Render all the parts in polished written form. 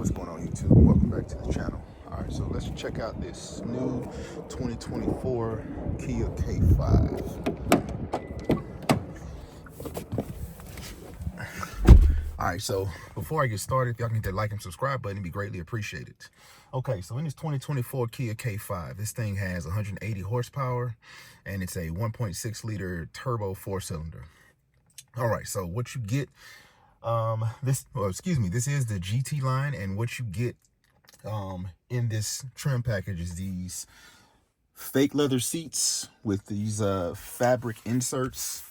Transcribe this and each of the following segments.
What's going on, YouTube? Welcome back to the channel. All right, so let's check out this new 2024 Kia K5. All right, so before I get started, if y'all can hit that like and subscribe button, it'd be greatly appreciated. Okay, so in this 2024 Kia K5, this thing has 180 horsepower, and it's a 1.6 liter turbo 4-cylinder. All right, so what you get, this is the GT line, and what you get in this trim package is these fake leather seats with these fabric inserts.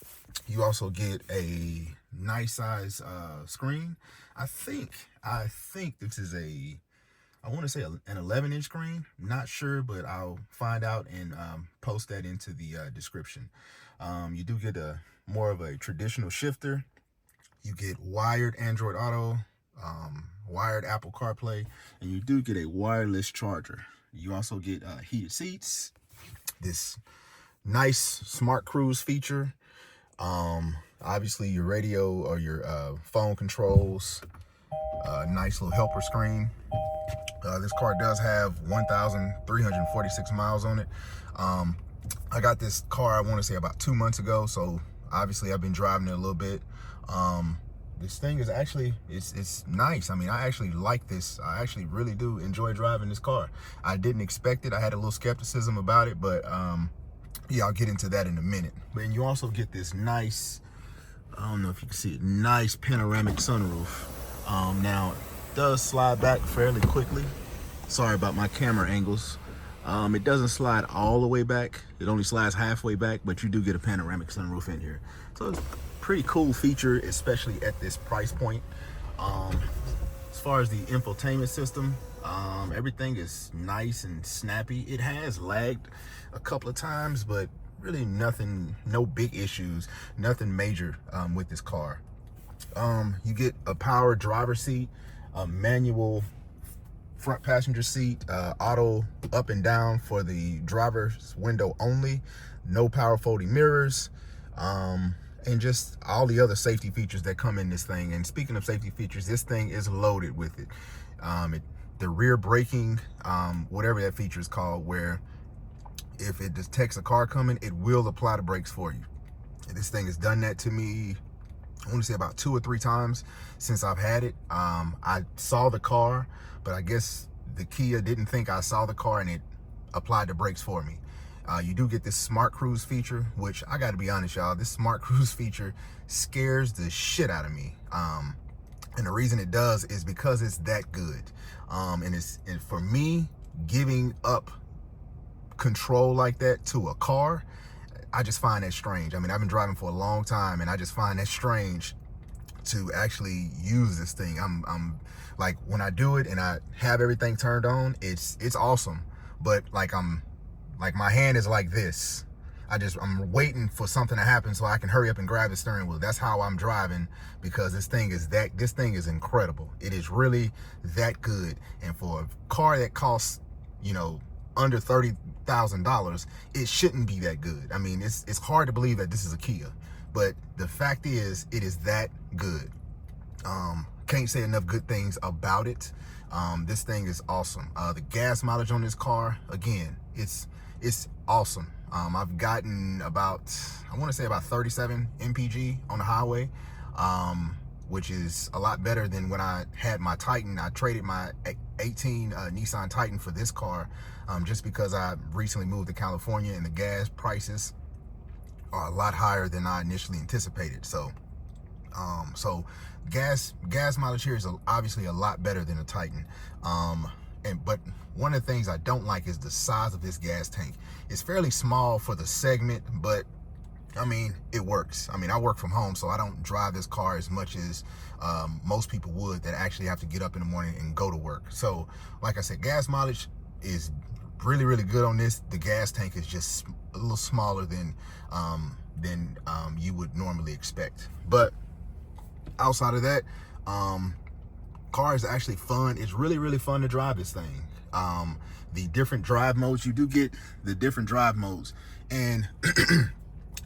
You also get a nice size screen. I think this is I want to say an 11-inch screen. Not sure, but I'll find out and post that into the description. You do get more of a traditional shifter. You get wired Android Auto, wired Apple CarPlay, and you do get a wireless charger. You also get heated seats, this nice smart cruise feature, obviously your radio or your phone controls, nice little helper screen. This car does have 1,346 miles on it. I got this car, I want to say about 2 months ago, so obviously I've been driving it a little bit. This thing is actually, it's nice. I mean, I actually like this. I actually really do enjoy driving this car. I didn't expect it. I had a little skepticism about it, but yeah, I'll get into that in a minute. But then you also get this nice, I don't know if you can see it, nice panoramic sunroof. Now, it does slide back fairly quickly. Sorry about my camera angles. It doesn't slide all the way back. It only slides halfway back, but you do get a panoramic sunroof in here. So it's a pretty cool feature, especially at this price point. As far as the infotainment system, everything is nice and snappy. It has lagged a couple of times, but really nothing, no big issues, nothing major with this car. You get a power driver's seat, a manual front passenger seat, auto up and down for the driver's window only, no power folding mirrors, and just all the other safety features that come in this thing. And speaking of safety features, this thing is loaded with it. The rear braking, whatever that feature is called, where if it detects a car coming, it will apply the brakes for you. And this thing has done that to me, I want to say about 2 or 3 times since I've had it. I saw the car, but I guess the Kia didn't think I saw the car and it applied the brakes for me. You do get this smart cruise feature, which I got to be honest, y'all, this smart cruise feature scares the shit out of me. And the reason it does is because it's that good. And for me, giving up control like that to a car, I just find that strange. I mean, I've been driving for a long time, and I just find that strange to actually use this thing. I'm like, when I do it and I have everything turned on, it's awesome. But like, my hand is like this. I'm waiting for something to happen so I can hurry up and grab the steering wheel. That's how I'm driving, because this thing is incredible. It is really that good. And for a car that costs, you know, under $30,000, it shouldn't be that good. I mean, it's hard to believe that this is a Kia, but the fact is, it is that good. Can't say enough good things about it. This thing is awesome. The gas mileage on this car, again, it's awesome. I've gotten about, I want to say about 37 mpg on the highway, which is a lot better than when I had my Titan. I traded my 18 Nissan Titan for this car, just because I recently moved to California and the gas prices are a lot higher than I initially anticipated. So gas mileage here is obviously a lot better than a Titan. But one of the things I don't like is the size of this gas tank. It's fairly small for the segment, but I mean, it works. I mean, I work from home, so I don't drive this car as much as most people would that actually have to get up in the morning and go to work. So like I said, gas mileage is really, really good on this. The gas tank is just a little smaller than you would normally expect. But outside of that, car is actually fun. It's really, really fun to drive this thing. The different drive modes, you do get the different drive modes. And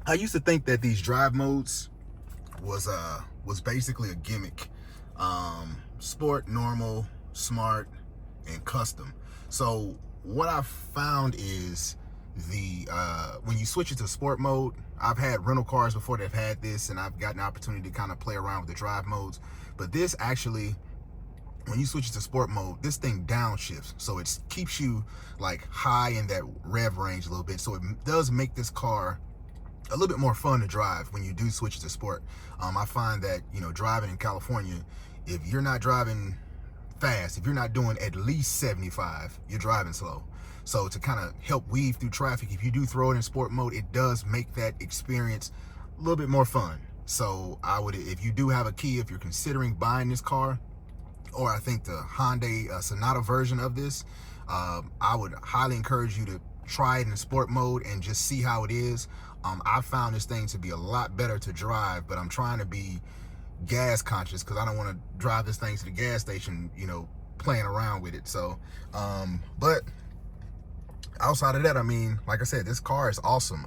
I used to think that these drive modes was basically a gimmick. Sport, normal, smart, and custom. So what I've found is when you switch it to sport mode, I've had rental cars before that have had this, and I've gotten the opportunity to kind of play around with the drive modes. But this actually, when you switch it to sport mode, this thing downshifts, so it keeps you like high in that rev range a little bit. So it does make this car a little bit more fun to drive when you do switch to sport. I find that, you know, driving in California, if you're not driving fast, if you're not doing at least 75, you're driving slow. So to kind of help weave through traffic, if you do throw it in sport mode, it does make that experience a little bit more fun. So I would, if you do have a Kia, if you're considering buying this car, or I think the Hyundai Sonata version of this, I would highly encourage you to try it in sport mode and just see how it is. I found this thing to be a lot better to drive, but I'm trying to be gas conscious because I don't want to drive this thing to the gas station, you know, playing around with it. So but outside of that, I mean, like I said, this car is awesome.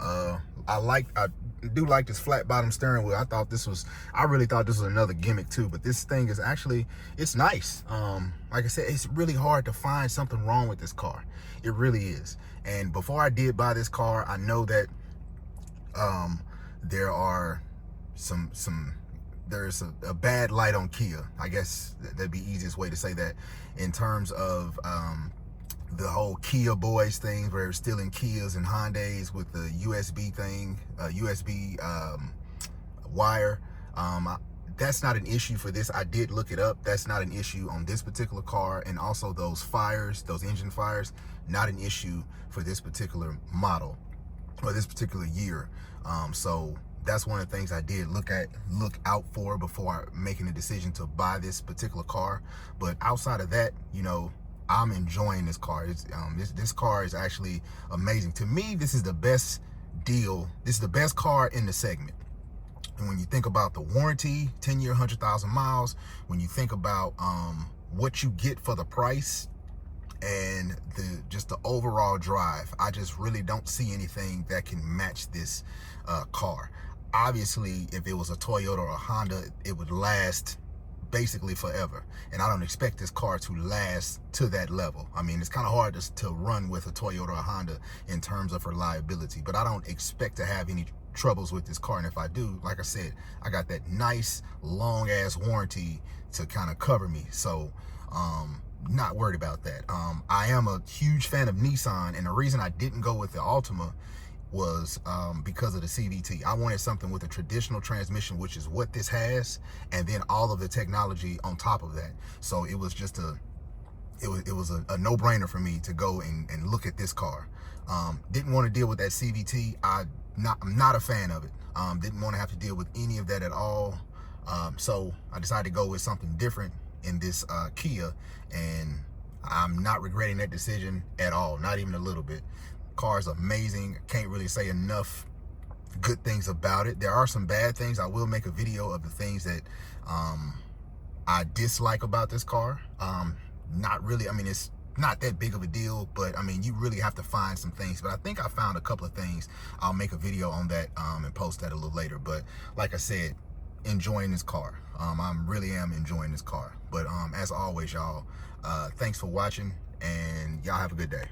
I do like this flat bottom steering wheel. I really thought this was another gimmick too, but this thing is actually, it's nice. Like I said, it's really hard to find something wrong with this car. It really is. And before I did buy this car, I know that there are there's a bad light on Kia. I guess that'd be the easiest way to say that, in terms of the whole Kia boys thing, where they're stealing Kias and Hyundais with the USB thing, USB wire. That's not an issue for this. I did look it up. That's not an issue on this particular car. And also those fires, those engine fires, not an issue for this particular model or this particular year. So that's one of the things I did look out for before making a decision to buy this particular car. But outside of that, you know, I'm enjoying this car. This car is actually amazing. To me, this is the best deal. This is the best car in the segment. And when you think about the warranty, 10-year, 100,000 miles, when you think about what you get for the price and just the overall drive, I just really don't see anything that can match this car. Obviously, if it was a Toyota or a Honda, it would last basically forever, and I don't expect this car to last to that level. I mean, it's kind of hard to run with a Toyota or a Honda in terms of reliability, but I don't expect to have any troubles with this car. And if I do, like I said, I got that nice long ass warranty to kind of cover me, so not worried about that. I am a huge fan of Nissan, and the reason I didn't go with the Altima was because of the CVT. I wanted something with a traditional transmission, which is what this has, and then all of the technology on top of that. So it was just a no-brainer for me to go and look at this car. Didn't want to deal with that CVT. I'm not a fan of it. Didn't want to have to deal with any of that at all. So I decided to go with something different in this Kia, and I'm not regretting that decision at all, not even a little bit. Car is amazing. Can't really say enough good things about it. There are some bad things. I will make a video of the things that I dislike about this car. Not really, I mean, it's not that big of a deal, but I mean, you really have to find some things. But I think I found a couple of things. I'll make a video on that and post that a little later. But like I said, enjoying this car. I really am enjoying this car. But as always, y'all, thanks for watching, and y'all have a good day.